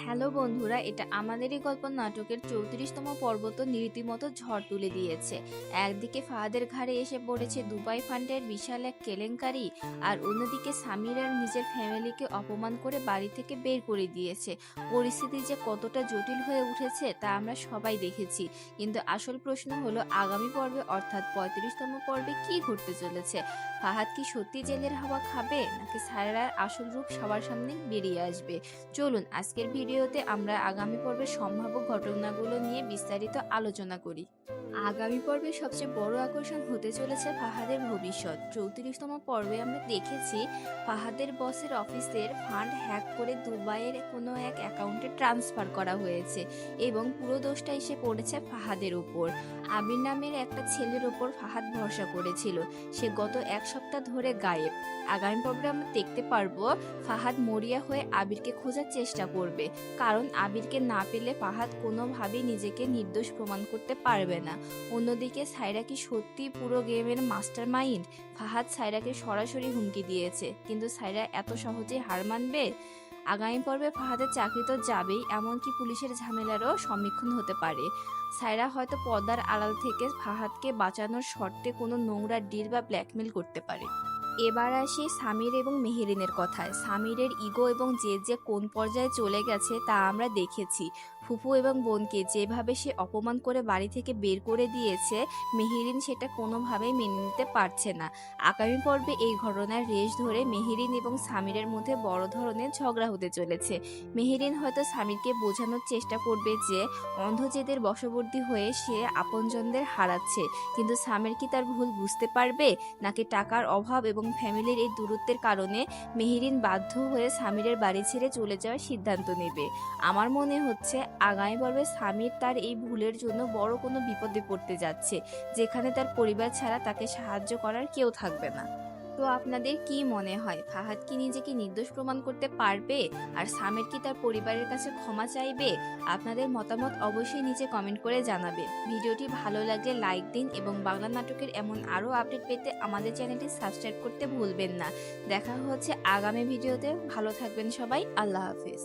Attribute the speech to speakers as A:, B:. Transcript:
A: Hello বন্ধুরা, এটা আমাদেরই গল্প নাটকের ৩৪তম পর্ব তো রীতিমতো ঝড় তুলে দিয়েছে। একদিকে ফাহাদের ঘাড়ে এসে পড়েছে দুবাই ফান্ডের বিশাল এক কেলেঙ্কারি, আর অন্যদিকে সামির আর নিজের ফ্যামিলিকে অপমান করে বাড়ি থেকে বের করে দিয়েছে। পরিস্থিতি যে কতটা জটিল হয়ে উঠেছে তা আমরা সবাই দেখেছি। কিন্তু আসল প্রশ্ন হলো আগামী পর্বে অর্থাৎ ৩৫তম পর্বে কি ঘটতে চলেছে। ফাহাদ কি সত্যি জেলের হাওয়া খাবে, নাকি সায়রার আসল রূপ সবার সামনে বেরিয়ে আসবে? চলুন আজকের ভিডিওতে আমরা আগামী পর্বের সম্ভাব্য ঘটনাগুলো নিয়ে বিস্তারিত আলোচনা করি। আগামী পর্বে সবচেয়ে বড় আকর্ষণ হতে চলেছে ফাহাদের ভবিষ্যৎ। ৩৪তম পর্বে আমরা দেখেছি ফাহাদের বসের অফিসের ফান্ড হ্যাক করে দুবাইয়ের কোনো এক অ্যাকাউন্টে ট্রান্সফার করা হয়েছে এবং পুরো দোষটা এসে পড়েছে ফাহাদের উপর। আবির নামের একটা ছেলের ওপর ফাহাদ ভরসা করেছিল, সে গত এক সপ্তাহ ধরে গায়েব। আগামী পর্বে আমরা দেখতে পারবো ফাহাদ মরিয়া হয়ে আবিরকে খোঁজার চেষ্টা করবে, কারণ আবিরকে না পেলে ফাহাদ কোনোভাবেই নিজেকে নির্দোষ প্রমাণ করতে পারবে না। অন্যদিকে সায়রা কি সত্যি পুরো গেমের মাস্টার মাইন্ড? ফাহাদ সায়রাকে সরাসরি হুমকি দিয়েছে, কিন্তু সায়রা এত সহজে হার মানবে? আগামী পর্বে ফাহাদের চাকরি তো যাবেই, এমনকি পুলিশের ঝামেলারও সম্মুখীন হতে পারে। সায়রা হয়তো পর্দার আড়াল থেকে ফাহাদকে বাঁচানোর শর্তে কোনো নোংরা ডিল বা ব্ল্যাকমেল করতে পারে। এবার আসি সামির এবং মেহেরিনের কথায়। সামিরের ইগো এবং যে কোন পর্যায়ে চলে গেছে তা আমরা দেখেছি। ফুফু এবং বোনকে যেভাবে সে অপমান করে বাড়ি থেকে বের করে দিয়েছে, মেহেরিন সেটা কোনোভাবেই মেনে নিতে পারছে না। আগামী পর্বে এই ঘটনার রেশ ধরে মেহেরিন এবং সামিরের মধ্যে বড় ধরনের ঝগড়া হতে চলেছে। মেহেরিন হয়তো সামিরকে বোঝানোর চেষ্টা করবে যে অন্ধজেদের বশবর্তী হয়ে সে আপনজনদের হারাচ্ছে, কিন্তু সামির কি তার ভুল বুঝতে পারবে, নাকি টাকার অভাব এবং ফ্যামিলির এই দূরত্বের কারণে মেহেরিন বাধ্য হয়ে সামিরের বাড়ি ছেড়ে চলে যাওয়ার সিদ্ধান্ত নেবে? আমার মনে হচ্ছে আগামী পর্বে সামির তার এই ভুলের জন্য বড় কোনো বিপদে পড়তে যাচ্ছে, যেখানে তার পরিবার ছাড়া তাকে সাহায্য করার কেউ থাকবে না। তো আপনাদের কি মনে হয়, ফাহাদ কি নিজেকে নির্দোষ প্রমাণ করতে পারবে, আর সামির কি তার পরিবারের কাছে ক্ষমা চাইবে? আপনাদের মতামত অবশ্যই নিচে কমেন্ট করে জানাবে। ভিডিওটি ভালো লাগলে লাইক দিন এবং বাংলা নাটকের এমন আরও আপডেট পেতে আমাদের চ্যানেলটি সাবস্ক্রাইব করতে ভুলবেন না। দেখা হচ্ছে আগামী ভিডিওতে। ভালো থাকবেন সবাই, আল্লাহ হাফিজ।